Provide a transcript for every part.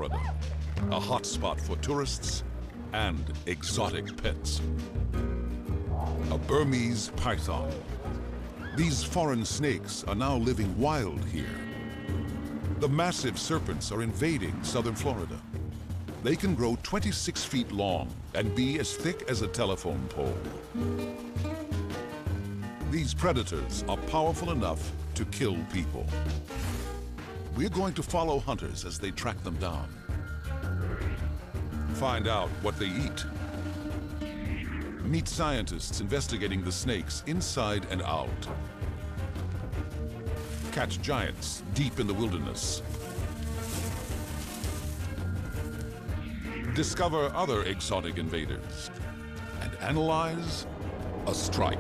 Florida, a hotspot for tourists and exotic pets. A Burmese python. These foreign snakes are now living wild here. The massive serpents are invading southern Florida. They can grow 26 feet long and be as thick as a telephone pole. These predators are powerful enough to kill people. We're going to follow hunters as they track them down. Find out what they eat. Meet scientists investigating the snakes inside and out. Catch giants deep in the wilderness. Discover other exotic invaders and analyze a strike.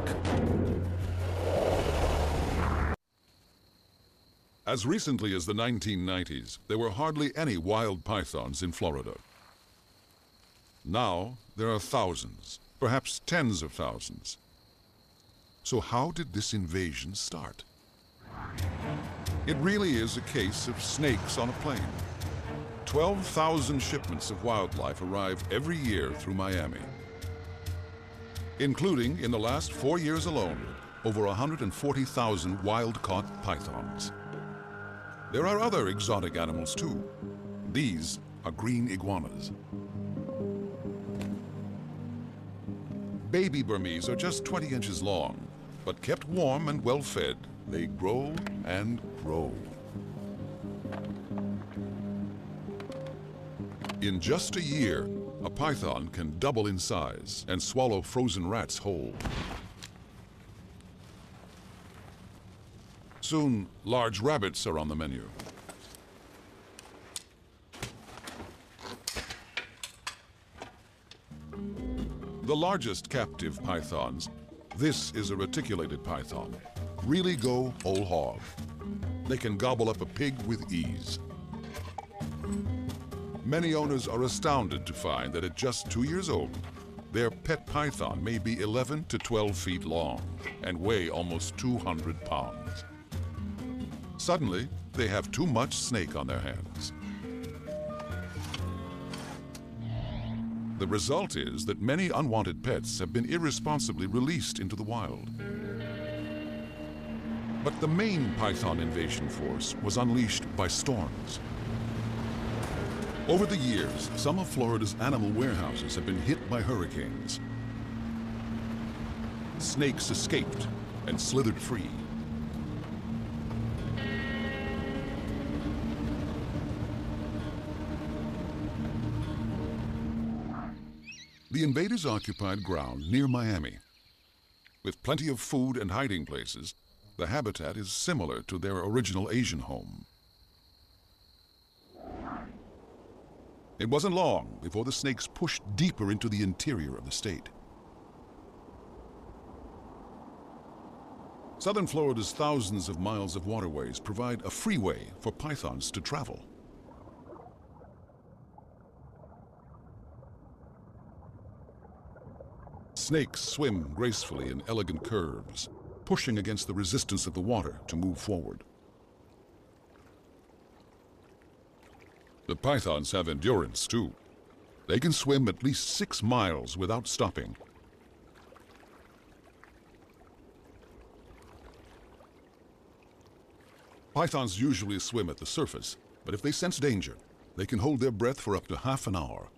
As recently as the 1990s, there were hardly any wild pythons in Florida. Now, there are thousands, perhaps tens of thousands. So how did this invasion start? It really is a case of snakes on a plane. 12,000 shipments of wildlife arrive every year through Miami, including, in the last 4 years alone, over 140,000 wild-caught pythons. There are other exotic animals too. These are green iguanas. Baby Burmese are just 20 inches long, but kept warm and well-fed, they grow and grow. In just a year, a python can double in size and swallow frozen rats whole. Soon, large rabbits are on the menu. The largest captive pythons, this is a reticulated python, really go whole hog. They can gobble up a pig with ease. Many owners are astounded to find that at just 2 years old, their pet python may be 11 to 12 feet long and weigh almost 200 pounds. Suddenly, they have too much snake on their hands. The result is that many unwanted pets have been irresponsibly released into the wild. But the main python invasion force was unleashed by storms. Over the years, some of Florida's animal warehouses have been hit by hurricanes. Snakes escaped and slithered free. The invaders occupied ground near Miami. With plenty of food and hiding places, the habitat is similar to their original Asian home. It wasn't long before the snakes pushed deeper into the interior of the state. Southern Florida's thousands of miles of waterways provide a freeway for pythons to travel. Snakes swim gracefully in elegant curves, pushing against the resistance of the water to move forward. The pythons have endurance, too. They can swim at least 6 miles without stopping. Pythons usually swim at the surface, but if they sense danger, they can hold their breath for up to half an hour.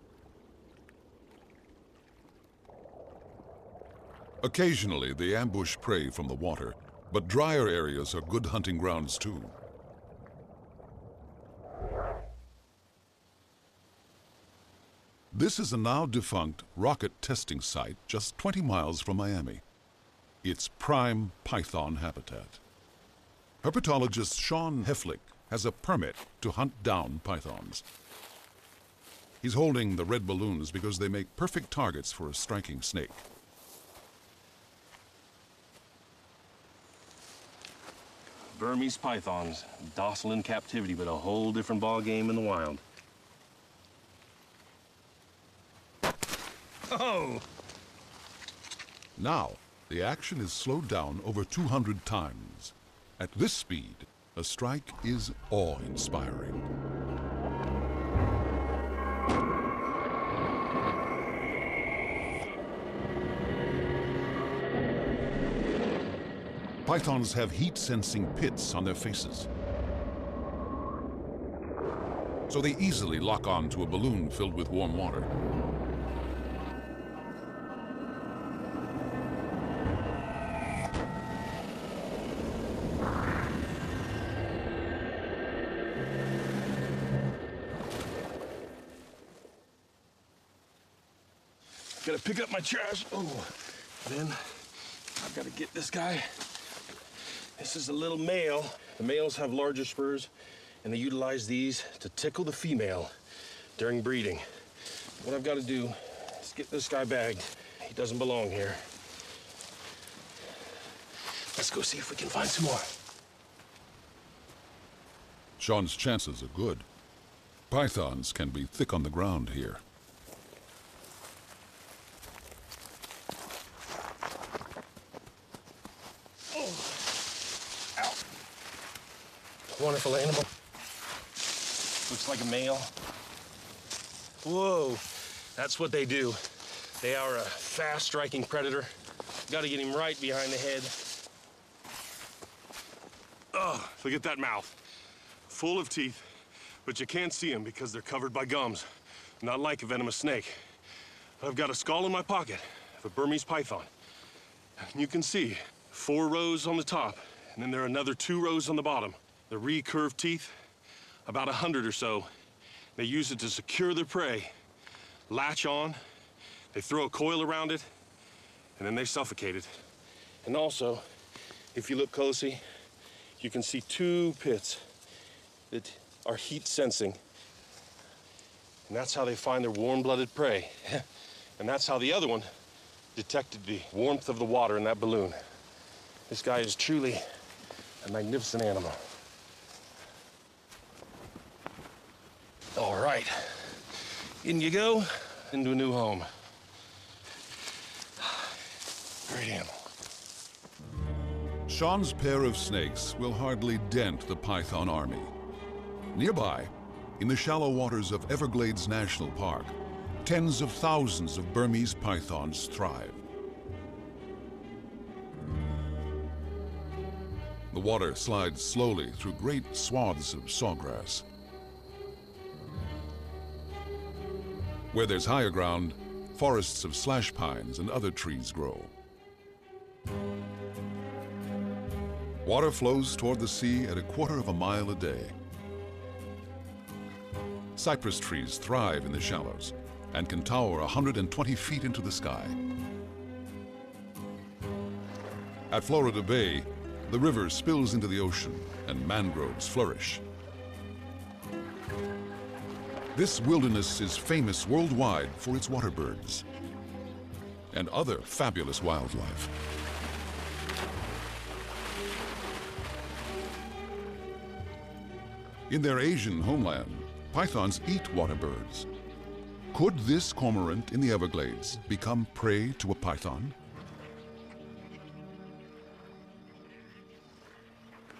Occasionally, they ambush prey from the water, but drier areas are good hunting grounds too. This is a now defunct rocket testing site just 20 miles from Miami. It's prime python habitat. Herpetologist Sean Heflick has a permit to hunt down pythons. He's holding the red balloons because they make perfect targets for a striking snake. Burmese pythons, docile in captivity, but a whole different ball game in the wild. Oh! Now, the action is slowed down over 200 times. At this speed, a strike is awe-inspiring. Pythons have heat-sensing pits on their faces, so they easily lock on to a balloon filled with warm water. Gotta pick up my trash. Oh, then I've got to get this guy. This is a little male. The males have larger spurs, and they utilize these to tickle the female during breeding. What I've got to do is get this guy bagged. He doesn't belong here. Let's go see if we can find some more. Sean's chances are good. Pythons can be thick on the ground here. Wonderful animal. Looks like a male. Whoa, that's what they do. They are a fast-striking predator. Got to get him right behind the head. Oh, look at that mouth. Full of teeth, but you can't see them because they're covered by gums. Not like a venomous snake. But I've got a skull in my pocket of a Burmese python. And you can see 4 rows on the top, and then there are another 2 rows on the bottom. The recurved teeth, about 100 or so. They use it to secure their prey, latch on, they throw a coil around it, and then they suffocate it. And also, if you look closely, you can see 2 pits that are heat sensing. And that's how they find their warm-blooded prey. And that's how the other one detected the warmth of the water in that balloon. This guy is truly a magnificent animal. All right, in you go, into a new home. Great animal. Sean's pair of snakes will hardly dent the python army. Nearby, in the shallow waters of Everglades National Park, tens of thousands of Burmese pythons thrive. The water slides slowly through great swaths of sawgrass. Where there's higher ground, forests of slash pines and other trees grow. Water flows toward the sea at 1/4 mile a day. Cypress trees thrive in the shallows and can tower 120 feet into the sky. At Florida Bay, the river spills into the ocean and mangroves flourish. This wilderness is famous worldwide for its water birds and other fabulous wildlife. In their Asian homeland, pythons eat water birds. Could this cormorant in the Everglades become prey to a python?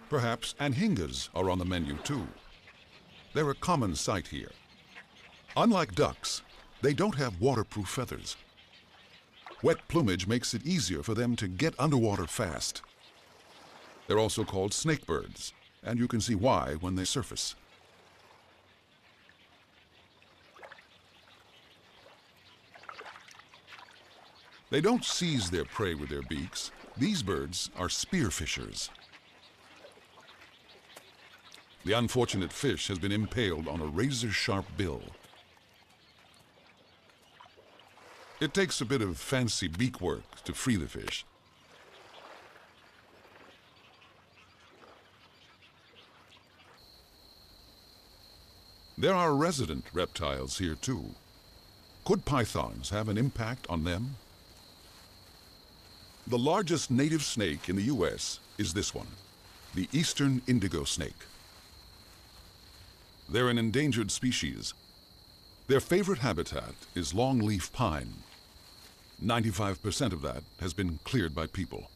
Perhaps anhingas are on the menu too. They're a common sight here. Unlike ducks, they don't have waterproof feathers. Wet plumage makes it easier for them to get underwater fast. They're also called snakebirds, and you can see why when they surface. They don't seize their prey with their beaks. These birds are spearfishers. The unfortunate fish has been impaled on a razor-sharp bill. It takes a bit of fancy beak work to free the fish. There are resident reptiles here too. Could pythons have an impact on them? The largest native snake in the U.S. is this one, the eastern indigo snake. They're an endangered species. Their favorite habitat is longleaf pine. 95% of that has been cleared by people.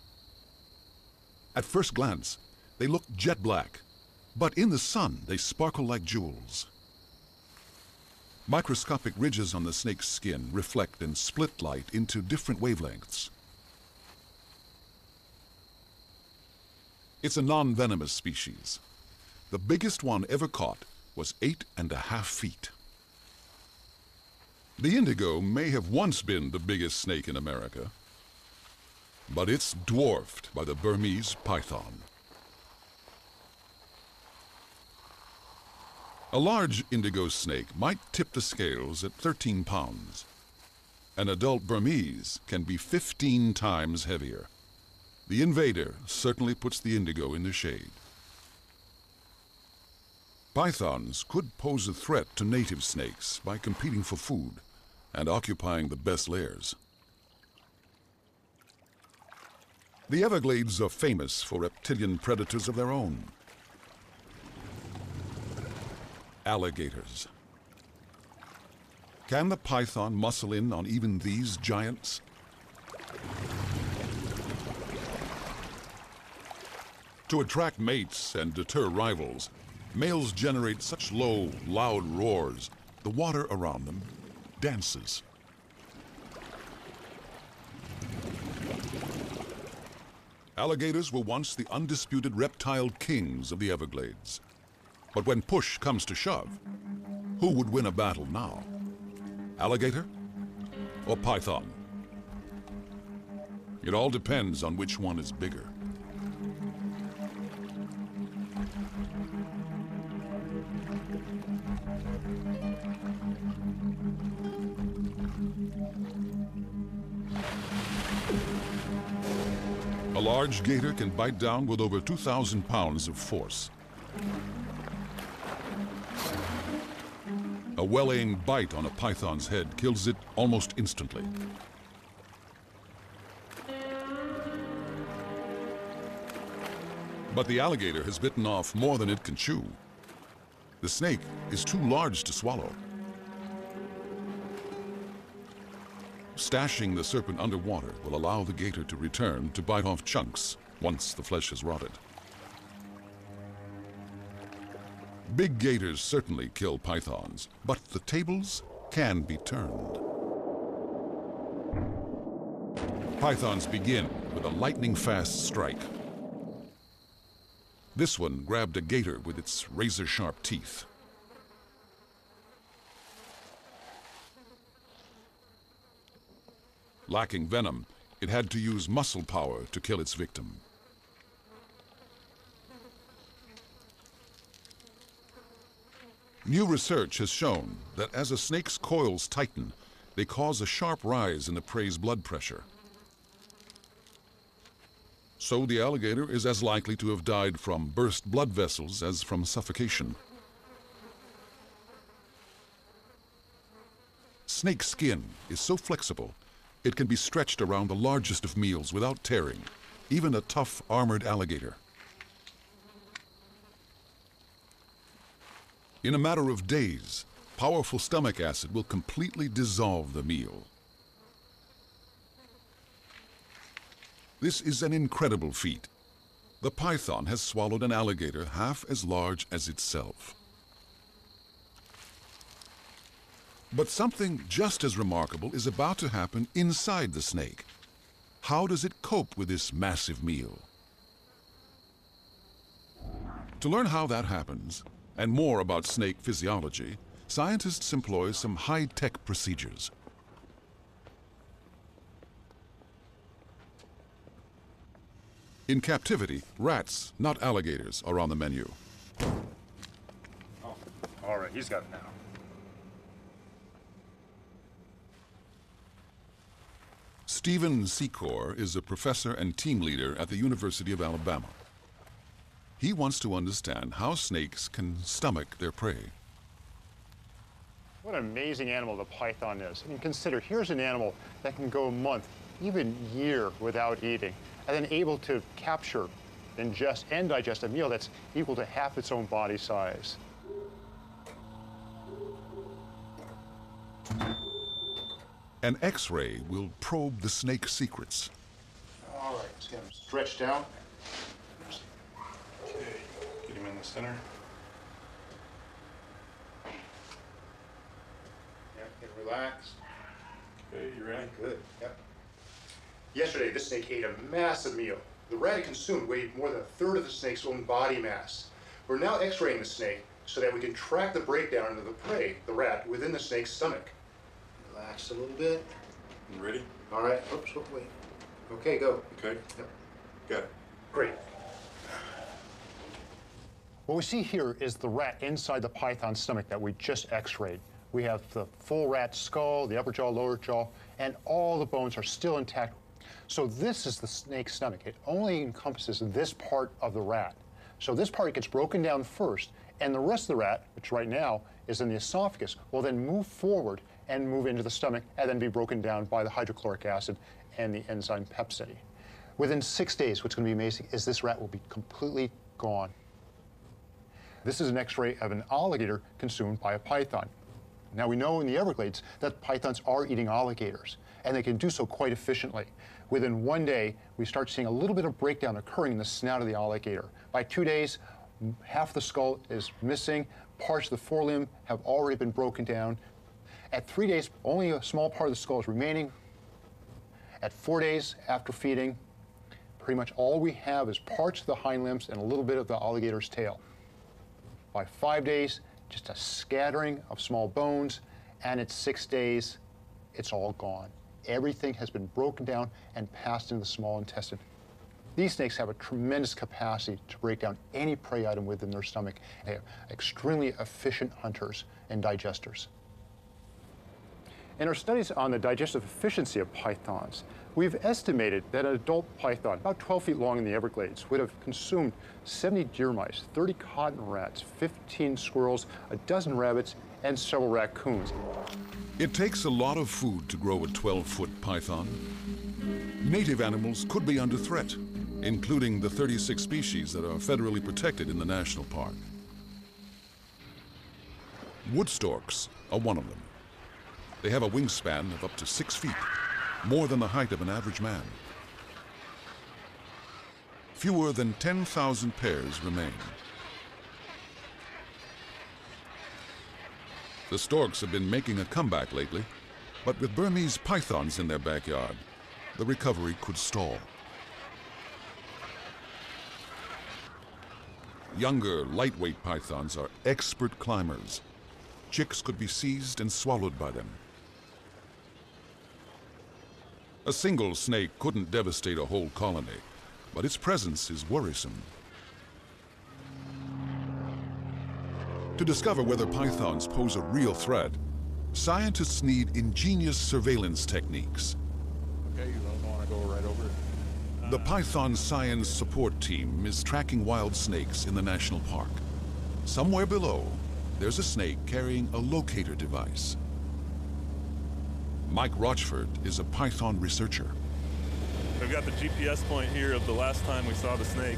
At first glance, they look jet black, but in the sun, they sparkle like jewels. Microscopic ridges on the snake's skin reflect and split light into different wavelengths. It's a non-venomous species. The biggest one ever caught was 8.5 feet. The indigo may have once been the biggest snake in America, but it's dwarfed by the Burmese python. A large indigo snake might tip the scales at 13 pounds. An adult Burmese can be 15 times heavier. The invader certainly puts the indigo in the shade. Pythons could pose a threat to native snakes by competing for food and occupying the best lairs. The Everglades are famous for reptilian predators of their own. Alligators. Can the python muscle in on even these giants? To attract mates and deter rivals, males generate such low, loud roars, the water around them dances. Alligators were once the undisputed reptile kings of the Everglades. But when push comes to shove, who would win a battle now? Alligator or python? It all depends on which one is bigger. A large gator can bite down with over 2,000 pounds of force. A well-aimed bite on a python's head kills it almost instantly. But the alligator has bitten off more than it can chew. The snake is too large to swallow. Stashing the serpent underwater will allow the gator to return to bite off chunks once the flesh has rotted. Big gators certainly kill pythons, but the tables can be turned. Pythons begin with a lightning-fast strike. This one grabbed a gator with its razor-sharp teeth. Lacking venom, it had to use muscle power to kill its victim. New research has shown that as a snake's coils tighten, they cause a sharp rise in the prey's blood pressure. So the alligator is as likely to have died from burst blood vessels as from suffocation. Snake skin is so flexible, it can be stretched around the largest of meals without tearing, even a tough armored alligator. In a matter of days, powerful stomach acid will completely dissolve the meal. This is an incredible feat. The python has swallowed an alligator half as large as itself. But something just as remarkable is about to happen inside the snake. How does it cope with this massive meal? To learn how that happens, and more about snake physiology, scientists employ some high-tech procedures. In captivity, rats, not alligators, are on the menu. Oh, all right, he's got it now. Stephen Secor is a professor and team leader at the University of Alabama. He wants to understand how snakes can stomach their prey. What an amazing animal the python is. I mean, consider, here's an animal that can go a month, even year without eating, and then able to capture, ingest, and digest a meal that's equal to half its own body size. An X-ray will probe the snake's secrets. All right, let's get him stretched down. Okay, get him in the center. Yep, get relaxed. Okay, you ready? Good, yep. Yesterday, this snake ate a massive meal. The rat it consumed weighed more than a third of the snake's own body mass. We're now x-raying the snake so that we can track the breakdown of the prey, the rat, within the snake's stomach. Relax a little bit. You ready? All right. Oops, wait. Okay, go. Okay. Yep. Got it. Great. What we see here is the rat inside the python's stomach that we just x-rayed. We have the full rat skull, the upper jaw, lower jaw, and all the bones are still intact. So this is the snake's stomach. It only encompasses this part of the rat. So this part gets broken down first, and the rest of the rat, which right now is in the esophagus, will then move forward and move into the stomach and then be broken down by the hydrochloric acid and the enzyme pepside. Within 6 days, what's going to be amazing is this rat will be completely gone. This is an x-ray of an alligator consumed by a python. Now we know in the Everglades that pythons are eating alligators, and they can do so quite efficiently. Within 1 day, we start seeing a little bit of breakdown occurring in the snout of the alligator. By 2 days, half the skull is missing, parts of the forelimb have already been broken down. At 3 days, only a small part of the skull is remaining. At 4 days after feeding, pretty much all we have is parts of the hind limbs and a little bit of the alligator's tail. By 5 days, just a scattering of small bones, and at 6 days, it's all gone. Everything has been broken down and passed into the small intestine. These snakes have a tremendous capacity to break down any prey item within their stomach. They are extremely efficient hunters and digesters. In our studies on the digestive efficiency of pythons, we've estimated that an adult python, about 12 feet long in the Everglades, would have consumed 70 deer mice, 30 cotton rats, 15 squirrels, a dozen rabbits, and several raccoons. It takes a lot of food to grow a 12-foot python. Native animals could be under threat, including the 36 species that are federally protected in the national park. Wood storks are one of them. They have a wingspan of up to 6 feet, more than the height of an average man. Fewer than 10,000 pairs remain. The storks have been making a comeback lately, but with Burmese pythons in their backyard, the recovery could stall. Younger, lightweight pythons are expert climbers. Chicks could be seized and swallowed by them. A single snake couldn't devastate a whole colony, but its presence is worrisome. To discover whether pythons pose a real threat, scientists need ingenious surveillance techniques. Okay, you don't want to go right over it. The Python Science Support Team is tracking wild snakes in the national park. Somewhere below, there's a snake carrying a locator device. Mike Rochford is a python researcher. We've got the GPS point here of the last time we saw the snake,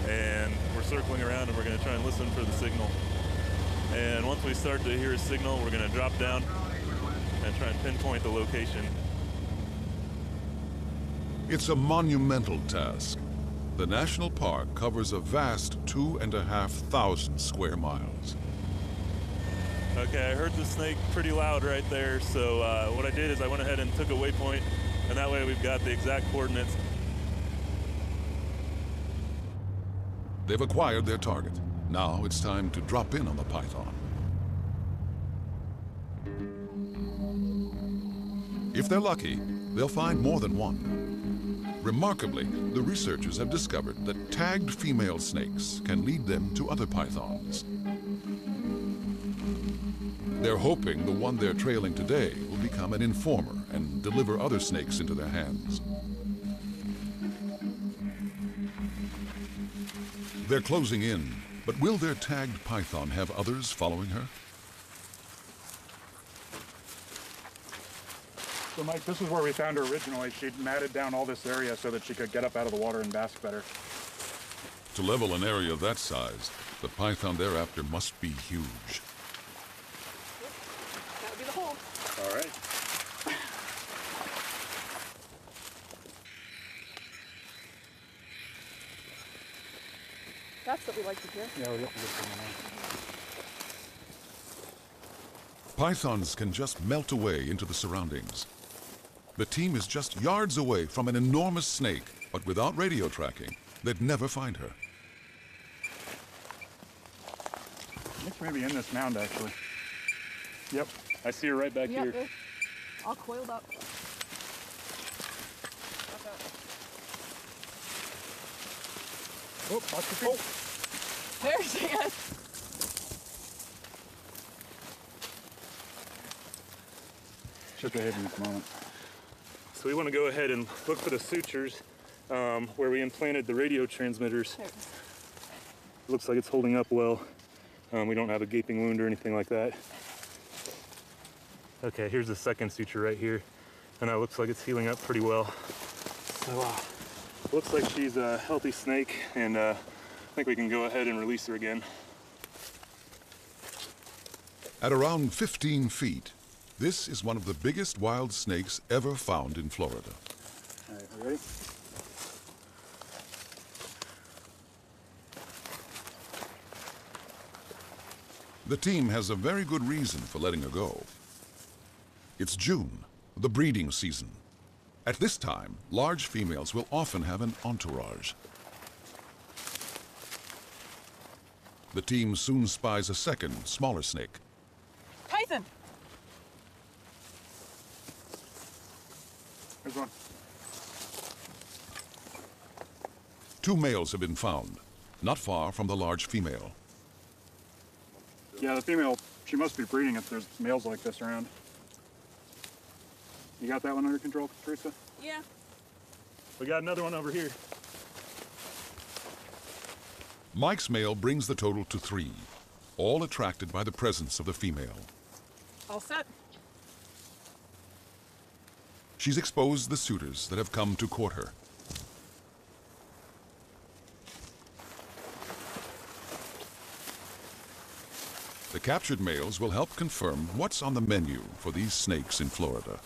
and we're circling around and we're going to try and listen for the signal. And once we start to hear a signal, we're going to drop down and try and pinpoint the location. It's a monumental task. The national park covers a vast 2,500 square miles. Okay, I heard the snake pretty loud right there, so what I did is I went ahead and took a waypoint, and that way we've got the exact coordinates. They've acquired their target. Now it's time to drop in on the python. If they're lucky, they'll find more than one. Remarkably, the researchers have discovered that tagged female snakes can lead them to other pythons. They're hoping the one they're trailing today will become an informer and deliver other snakes into their hands. They're closing in, but will their tagged python have others following her? So Mike, this is where we found her originally. She'd matted down all this area so that she could get up out of the water and bask better. To level an area that size, the python thereafter must be huge. That would be the hole. All right. That's what we like to hear. Yeah, we got to get some in Pythons can just melt away into the surroundings. The team is just yards away from an enormous snake But without radio tracking, they'd never find her. I think maybe in this mound, actually. Yep, I see her right back here. Yep, all coiled up. Oh, watch your feet. There she is. Should be hitting this moment. So we want to go ahead and look for the sutures where we implanted the radio transmitters. Looks like it's holding up well. We don't have a gaping wound or anything like that. Okay, here's the second suture right here, and it looks like it's healing up pretty well. So looks like she's a healthy snake, and I think we can go ahead and release her again. At around 15 feet, this is one of the biggest wild snakes ever found in Florida. All right, we ready? The team has a very good reason for letting her go. It's June, the breeding season. At this time, large females will often have an entourage. The team soon spies a second, smaller snake. Tyson! There's one. Two males have been found, not far from the large female. Yeah, the female, she must be breeding if there's males like this around. You got that one under control, Teresa? Yeah. We got another one over here. Mike's male brings the total to 3, all attracted by the presence of the female. All set. She's exposed the suitors that have come to court her. The captured males will help confirm what's on the menu for these snakes in Florida.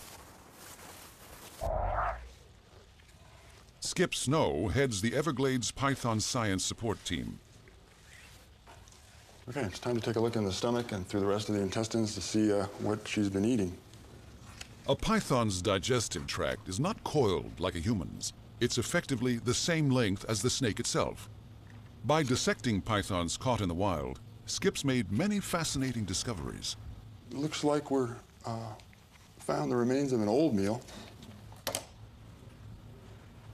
Skip Snow heads the Everglades Python Science Support Team. Okay, it's time to take a look in the stomach and through the rest of the intestines to see what she's been eating. A python's digestive tract is not coiled like a human's. It's effectively the same length as the snake itself. By dissecting pythons caught in the wild, Skip's made many fascinating discoveries. It looks like we're found the remains of an old meal.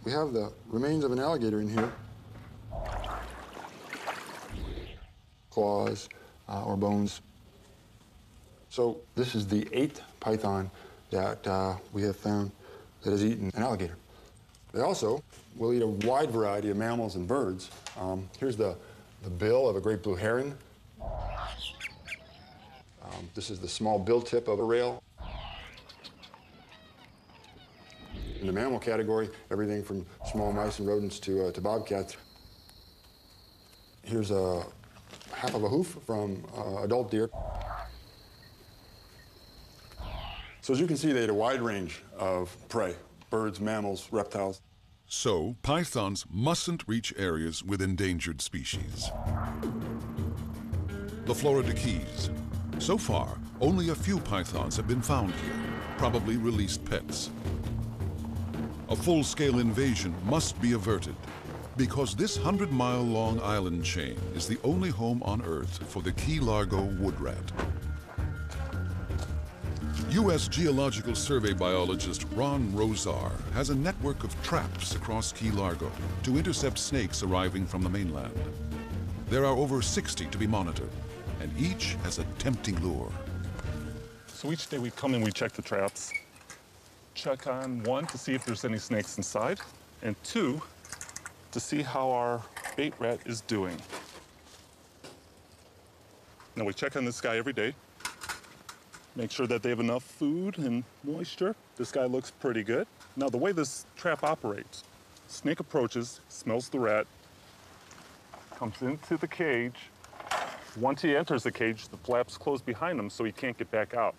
We have the remains of an alligator in here. Claws or bones. So this is the 8th python that we have found that has eaten an alligator. They also will eat a wide variety of mammals and birds. Here's the bill of a great blue heron. This is the small bill tip of a rail. In the mammal category, everything from small mice and rodents to bobcats. Here's a half of a hoof from adult deer. So as you can see, they ate a wide range of prey, birds, mammals, reptiles. So, pythons mustn't reach areas with endangered species. The Florida Keys. So far, only a few pythons have been found here, probably released pets. A full-scale invasion must be averted because this 100-mile-long island chain is the only home on Earth for the Key Largo wood rat. U.S. Geological Survey biologist Ron Rosar has a network of traps across Key Largo to intercept snakes arriving from the mainland. There are over 60 to be monitored, and each has a tempting lure. So each day we come and we check the traps. Check on 1, to see if there's any snakes inside, and 2, to see how our bait rat is doing. Now we check on this guy every day. Make sure that they have enough food and moisture. This guy looks pretty good. Now the way this trap operates, snake approaches, smells the rat, comes into the cage. Once he enters the cage, the flaps close behind him so he can't get back out.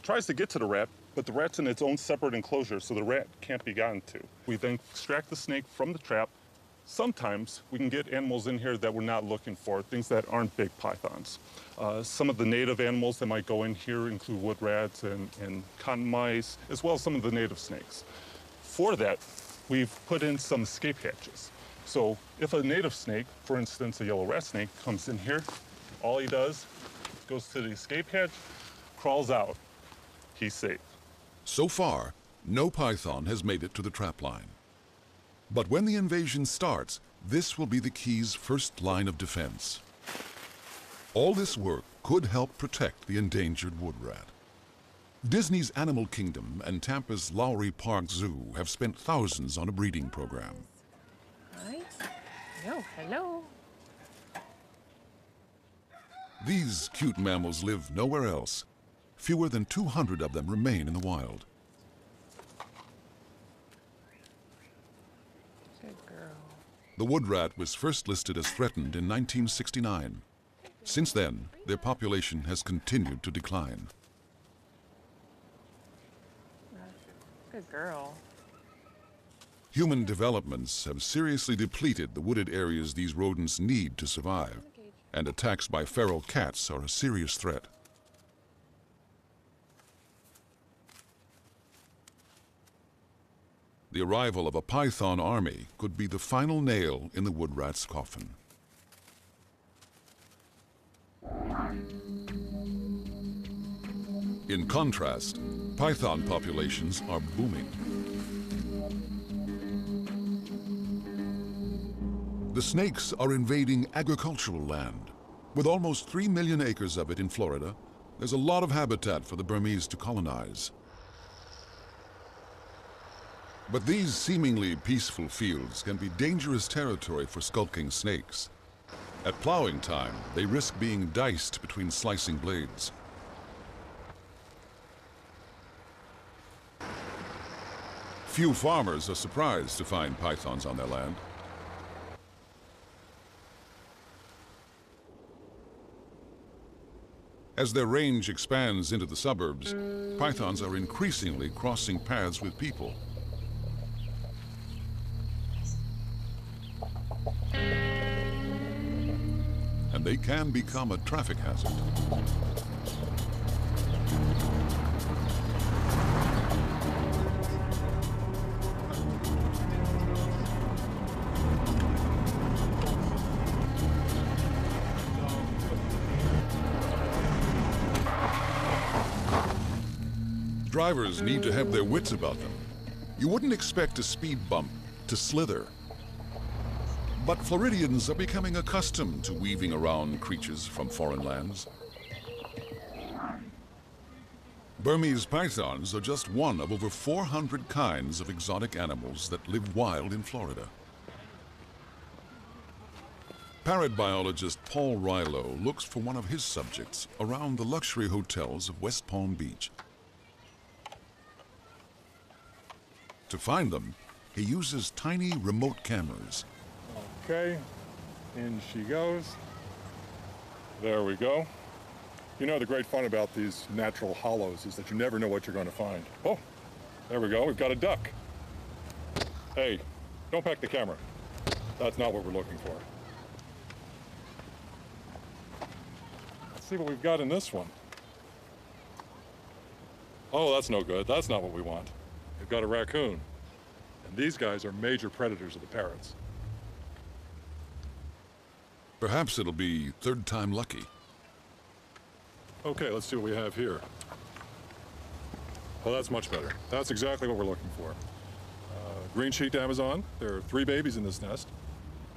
Tries to get to the rat, but the rat's in its own separate enclosure, so the rat can't be gotten to. We then extract the snake from the trap. Sometimes we can get animals in here that we're not looking for, things that aren't big pythons. Some of the native animals that might go in here include wood rats and cotton mice, as well as some of the native snakes. For that, we've put in some escape hatches. So if a native snake, for instance, a yellow rat snake, comes in here, all he does goes to the escape hatch, crawls out. He's safe. So far, no python has made it to the trap line. But when the invasion starts, this will be the key's first line of defense. All this work could help protect the endangered wood rat. Disney's Animal Kingdom and Tampa's Lowry Park Zoo have spent thousands on a breeding program. Right. Oh, hello. These cute mammals live nowhere else. Fewer than 200 of them remain in the wild. Good girl. The wood rat was first listed as threatened in 1969. Since then, their population has continued to decline. Good girl. Human developments have seriously depleted the wooded areas these rodents need to survive, and attacks by feral cats are a serious threat. The arrival of a python army could be the final nail in the wood rat's coffin. In contrast, python populations are booming. The snakes are invading agricultural land. With almost 3 million acres of it in Florida, there's a lot of habitat for the Burmese to colonize. But these seemingly peaceful fields can be dangerous territory for skulking snakes. At plowing time, they risk being diced between slicing blades. Few farmers are surprised to find pythons on their land. As their range expands into the suburbs, pythons are increasingly crossing paths with people. And they can become a traffic hazard. Drivers need to have their wits about them. You wouldn't expect a speed bump to slither. But Floridians are becoming accustomed to weaving around creatures from foreign lands. Burmese pythons are just one of over 400 kinds of exotic animals that live wild in Florida. Parrot biologist Paul Rilo looks for one of his subjects around the luxury hotels of West Palm Beach. To find them, he uses tiny remote cameras. Okay, in she goes. There we go. You know, the great fun about these natural hollows is that you never know what you're going to find. Oh, there we go, we've got a duck. Hey, don't pack the camera. That's not what we're looking for. Let's see what we've got in this one. Oh, that's no good. That's not what we want. We've got a raccoon. And these guys are major predators of the parrots. Perhaps it'll be third time lucky. Okay, let's see what we have here. Well, that's much better. That's exactly what we're looking for. Green cheeked Amazon. There are 3 babies in this nest.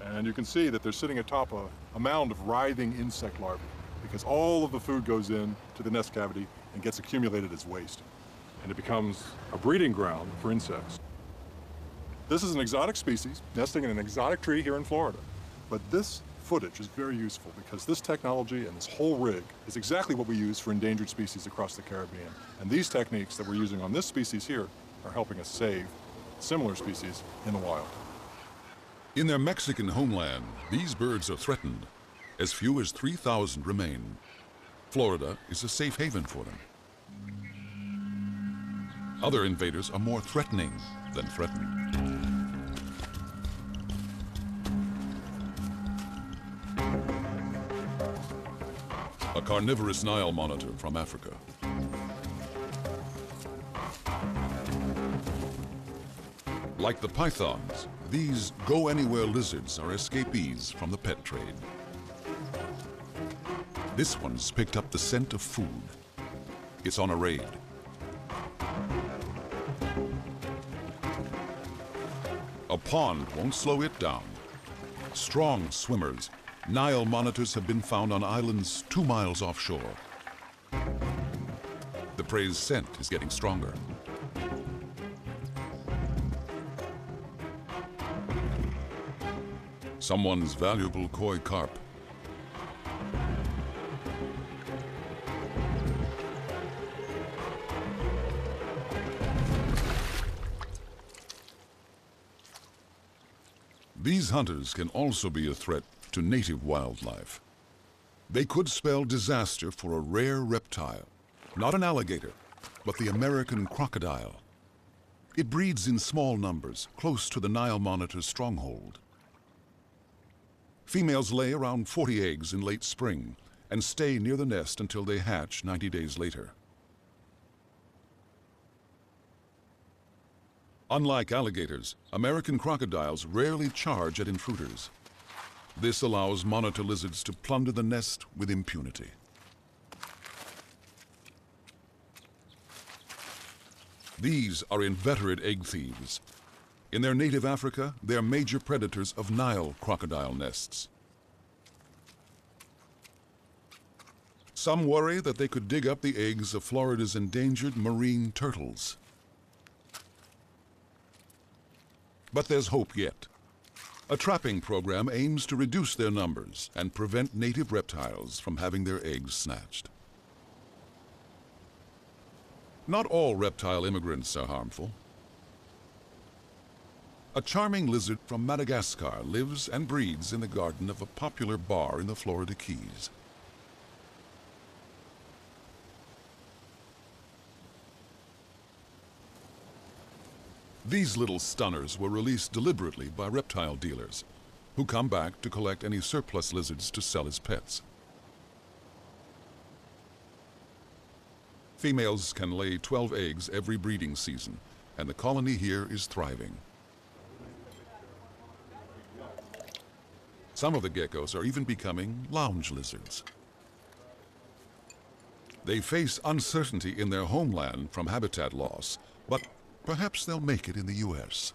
And you can see that they're sitting atop a mound of writhing insect larvae because all of the food goes in to the nest cavity and gets accumulated as waste. And it becomes a breeding ground for insects. This is an exotic species nesting in an exotic tree here in Florida. But this footage is very useful because this technology and this whole rig is exactly what we use for endangered species across the Caribbean. And these techniques that we're using on this species here are helping us save similar species in the wild. In their Mexican homeland, these birds are threatened. As few as 3,000 remain. Florida is a safe haven for them. Other invaders are more threatening than threatened. A carnivorous Nile monitor from Africa. Like the pythons, these go-anywhere lizards are escapees from the pet trade. This one's picked up the scent of food. It's on a raid. A pond won't slow it down. Strong swimmers, Nile monitors have been found on islands 2 miles offshore. The prey's scent is getting stronger. Someone's valuable koi carp. These hunters can also be a threat to native wildlife. They could spell disaster for a rare reptile, not an alligator, but the American crocodile. It breeds in small numbers, close to the Nile monitor's stronghold. Females lay around 40 eggs in late spring and stay near the nest until they hatch 90 days later. Unlike alligators, American crocodiles rarely charge at intruders. This allows monitor lizards to plunder the nest with impunity. These are inveterate egg thieves. In their native Africa, they're major predators of Nile crocodile nests. Some worry that they could dig up the eggs of Florida's endangered marine turtles. But there's hope yet. A trapping program aims to reduce their numbers and prevent native reptiles from having their eggs snatched. Not all reptile immigrants are harmful. A charming lizard from Madagascar lives and breeds in the garden of a popular bar in the Florida Keys. These little stunners were released deliberately by reptile dealers, who come back to collect any surplus lizards to sell as pets. Females can lay 12 eggs every breeding season, and the colony here is thriving. Some of the geckos are even becoming lounge lizards. They face uncertainty in their homeland from habitat loss, but perhaps they'll make it in the U.S.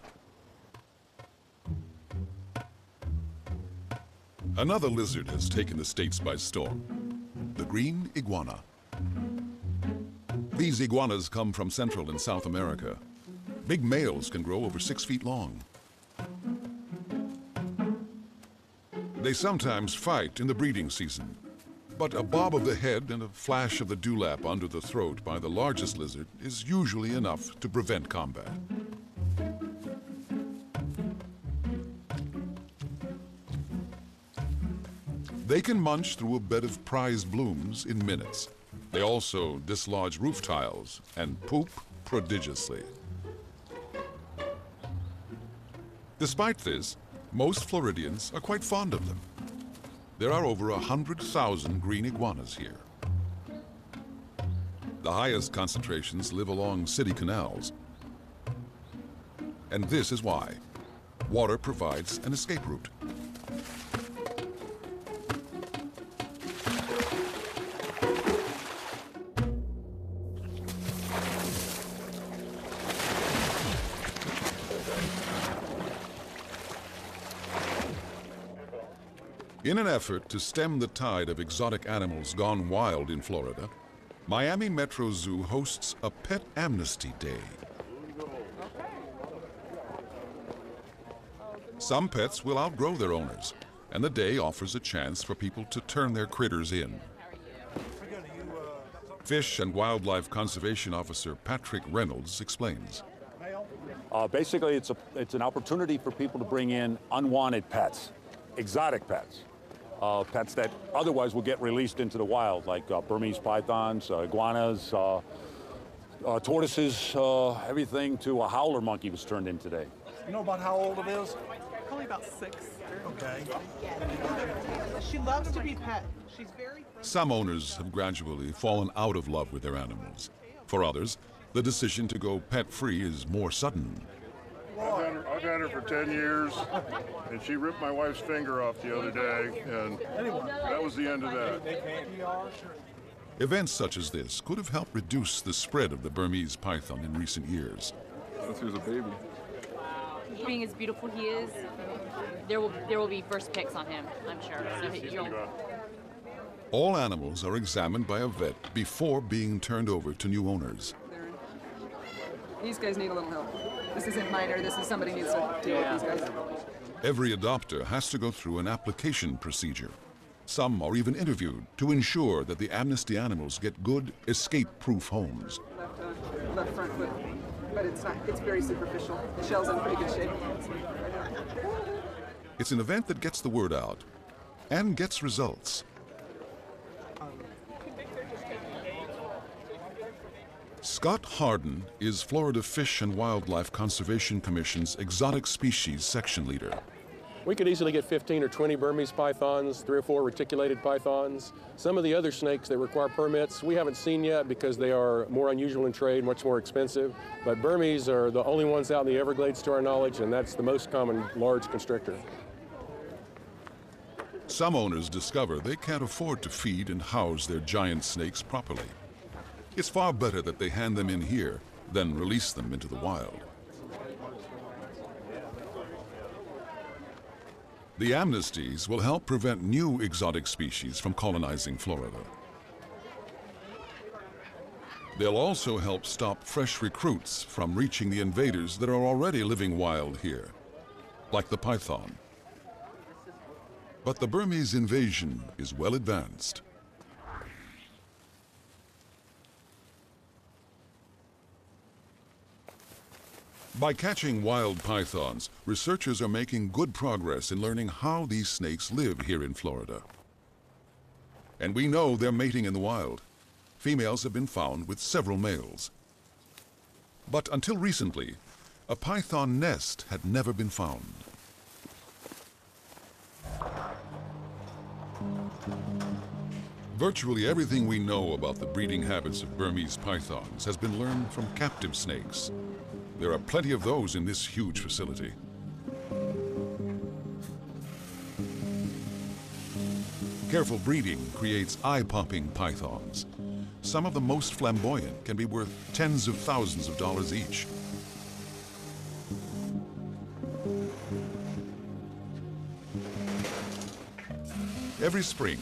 Another lizard has taken the States by storm, the green iguana. These iguanas come from Central and South America. Big males can grow over 6 feet long. They sometimes fight in the breeding season, but a bob of the head and a flash of the dewlap under the throat by the largest lizard is usually enough to prevent combat. They can munch through a bed of prized blooms in minutes. They also dislodge roof tiles and poop prodigiously. Despite this, most Floridians are quite fond of them. There are over 100,000 green iguanas here. The highest concentrations live along city canals. And this is why. Water provides an escape route. In an effort to stem the tide of exotic animals gone wild in Florida, Miami Metro Zoo hosts a Pet Amnesty Day. Some pets will outgrow their owners, and the day offers a chance for people to turn their critters in. Fish and Wildlife Conservation Officer Patrick Reynolds explains. Basically, it's an opportunity for people to bring in unwanted pets, exotic pets. Pets that otherwise will get released into the wild, like Burmese pythons, iguanas, tortoises, everything to a howler monkey was turned in today. You know about how old it is? Probably about 6. Okay. She loves to be pet. She's very... Some owners have gradually fallen out of love with their animals. For others, the decision to go pet-free is more sudden. Roy, I've had her for 10 years, and she ripped my wife's finger off the other day, and that was the end of that. Events such as this could have helped reduce the spread of the Burmese python in recent years. Since he was a baby. Being as beautiful he is, there will be first picks on him, I'm sure. So All animals are examined by a vet before being turned over to new owners. These guys need a little help. This isn't minor, this is somebody needs to deal with these guys. Every adopter has to go through an application procedure. Some are even interviewed to ensure that the amnesty animals get good, escape-proof homes. Left front foot, but it's very superficial. The shell's in pretty good shape. It's an event that gets the word out and gets results. Scott Harden is Florida Fish and Wildlife Conservation Commission's Exotic Species Section Leader. We could easily get 15 or 20 Burmese pythons, 3 or 4 reticulated pythons. Some of the other snakes that require permits we haven't seen yet because they are more unusual in trade, much more expensive. But Burmese are the only ones out in the Everglades to our knowledge, and that's the most common large constrictor. Some owners discover they can't afford to feed and house their giant snakes properly. It's far better that they hand them in here than release them into the wild. The amnesties will help prevent new exotic species from colonizing Florida. They'll also help stop fresh recruits from reaching the invaders that are already living wild here, like the python. But the Burmese invasion is well advanced. By catching wild pythons, researchers are making good progress in learning how these snakes live here in Florida. And we know they're mating in the wild. Females have been found with several males. But until recently, a python nest had never been found. Virtually everything we know about the breeding habits of Burmese pythons has been learned from captive snakes. There are plenty of those in this huge facility. Careful breeding creates eye-popping pythons. Some of the most flamboyant can be worth tens of thousands of dollars each. Every spring,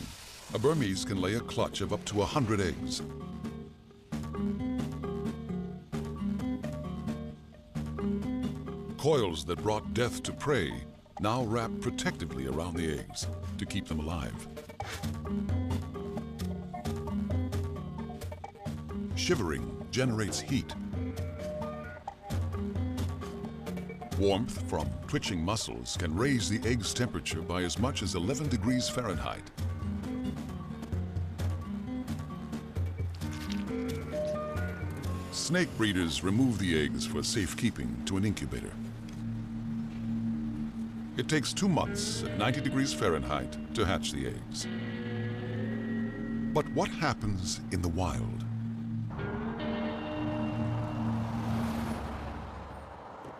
a Burmese can lay a clutch of up to 100 eggs. Coils that brought death to prey now wrap protectively around the eggs to keep them alive. Shivering generates heat. Warmth from twitching muscles can raise the egg's temperature by as much as 11 degrees Fahrenheit. Snake breeders remove the eggs for safekeeping to an incubator. It takes 2 months at 90 degrees Fahrenheit to hatch the eggs. But what happens in the wild?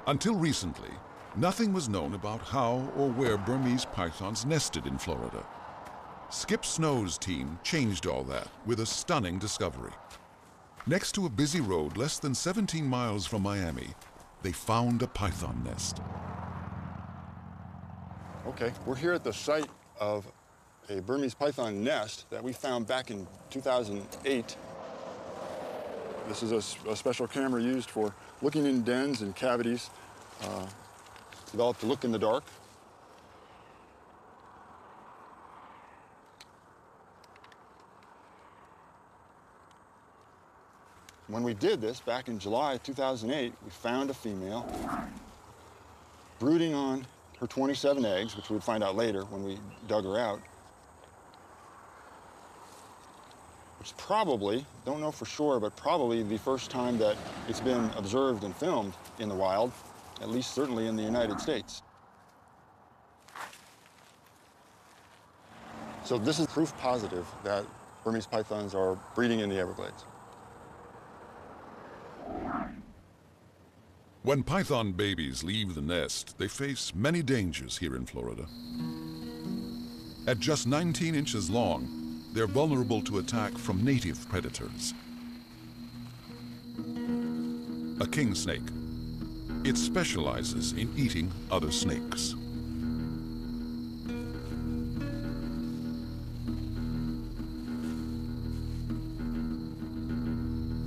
Until recently, nothing was known about how or where Burmese pythons nested in Florida. Skip Snow's team changed all that with a stunning discovery. Next to a busy road less than 17 miles from Miami, they found a python nest. Okay, we're here at the site of a Burmese python nest that we found back in 2008. This is a special camera used for looking in dens and cavities, developed to look in the dark. When we did this back in July 2008, we found a female brooding on her 27 eggs, which we would find out later when we dug her out. It's probably, don't know for sure, but probably the first time that it's been observed and filmed in the wild, at least certainly in the United States. So this is proof positive that Burmese pythons are breeding in the Everglades. When python babies leave the nest, they face many dangers here in Florida. At just 19 inches long, they're vulnerable to attack from native predators. A king snake. It specializes in eating other snakes.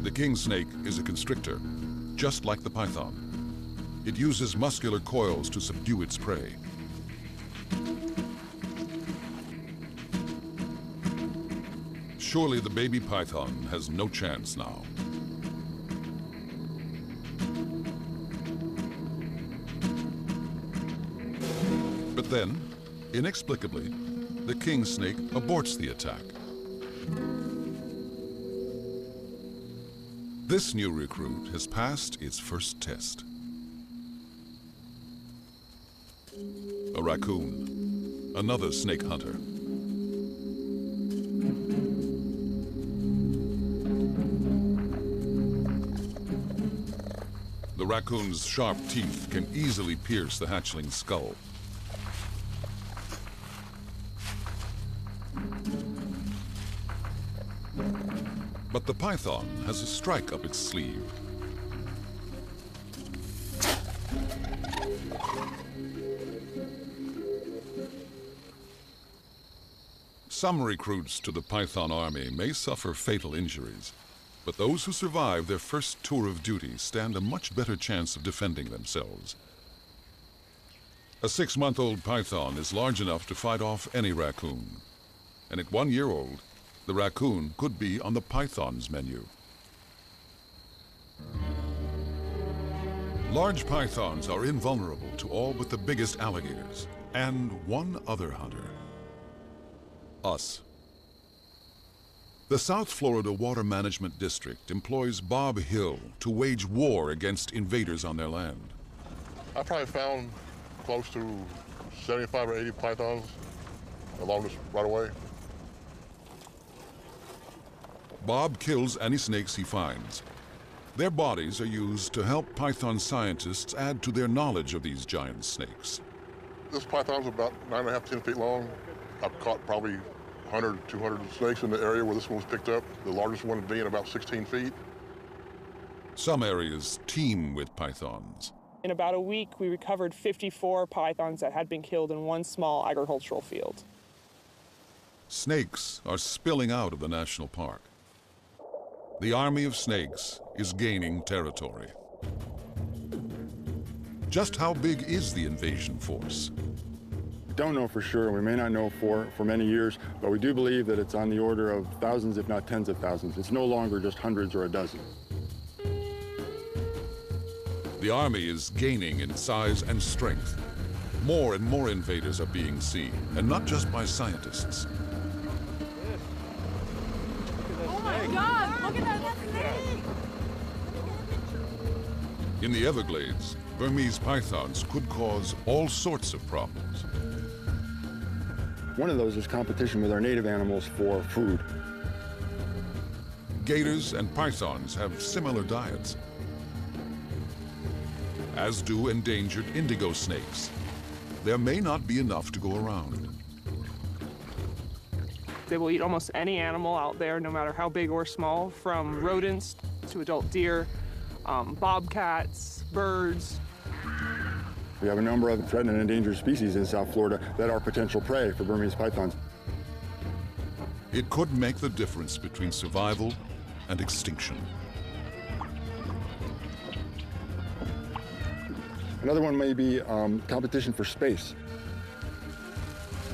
The king snake is a constrictor, just like the python. It uses muscular coils to subdue its prey. Surely the baby python has no chance now. But then, inexplicably, the king snake aborts the attack. This new recruit has passed its first test. A raccoon, another snake hunter. The raccoon's sharp teeth can easily pierce the hatchling's skull. But the python has a strike up its sleeve. Some recruits to the python army may suffer fatal injuries, but those who survive their first tour of duty stand a much better chance of defending themselves. A 6-month-old python is large enough to fight off any raccoon, and at 1 year old, the raccoon could be on the python's menu. Large pythons are invulnerable to all but the biggest alligators and one other hunter. Us. The South Florida Water Management District employs Bob Hill to wage war against invaders on their land. I probably found close to 75 or 80 pythons along this right away. Bob kills any snakes he finds. Their bodies are used to help python scientists add to their knowledge of these giant snakes. This python's about 9.5, 10 feet long. I've caught probably 100, 200 snakes in the area where this one was picked up, the largest one being about 16 feet. Some areas teem with pythons. In about a week, we recovered 54 pythons that had been killed in one small agricultural field. Snakes are spilling out of the national park. The army of snakes is gaining territory. Just how big is the invasion force? We don't know for sure. We may not know for many years, but we do believe that it's on the order of thousands, if not tens of thousands. It's no longer just hundreds or a dozen. The army is gaining in size and strength. More and more invaders are being seen, and not just by scientists. Oh my God, look at that snake! In the Everglades, Burmese pythons could cause all sorts of problems. One of those is competition with our native animals for food. Gators and pythons have similar diets, as do endangered indigo snakes. There may not be enough to go around. They will eat almost any animal out there, no matter how big or small, from rodents to adult deer, bobcats, birds. We have a number of threatened and endangered species in South Florida that are potential prey for Burmese pythons. It could make the difference between survival and extinction. Another one may be competition for space.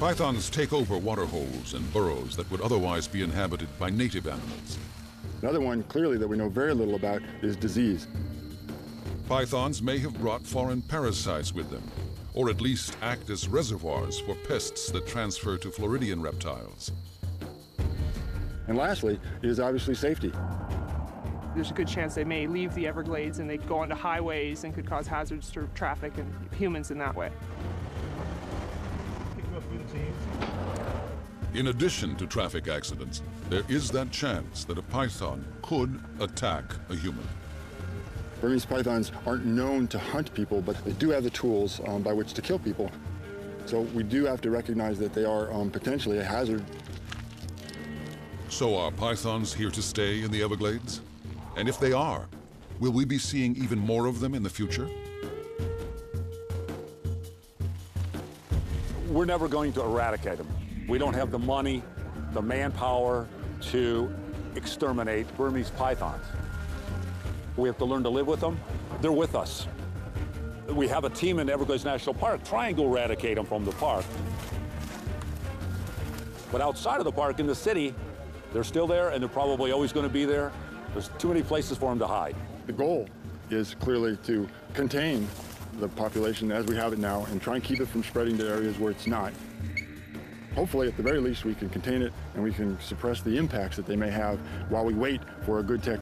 Pythons take over water holes and burrows that would otherwise be inhabited by native animals. Another one, clearly, that we know very little about is disease. Pythons may have brought foreign parasites with them, or at least act as reservoirs for pests that transfer to Floridian reptiles. And lastly, is obviously safety. There's a good chance they may leave the Everglades and they go onto highways and could cause hazards to traffic and humans in that way. In addition to traffic accidents, there is that chance that a python could attack a human. Burmese pythons aren't known to hunt people, but they do have the tools by which to kill people. So we do have to recognize that they are potentially a hazard. So are pythons here to stay in the Everglades? And if they are, will we be seeing even more of them in the future? We're never going to eradicate them. We don't have the money, the manpower to exterminate Burmese pythons. We have to learn to live with them. They're with us. We have a team in Everglades National Park trying to eradicate them from the park. But outside of the park, in the city, they're still there, and they're probably always going to be there. There's too many places for them to hide. The goal is clearly to contain the population as we have it now and try and keep it from spreading to areas where it's not. Hopefully, at the very least, we can contain it and we can suppress the impacts that they may have while we wait for a good technique.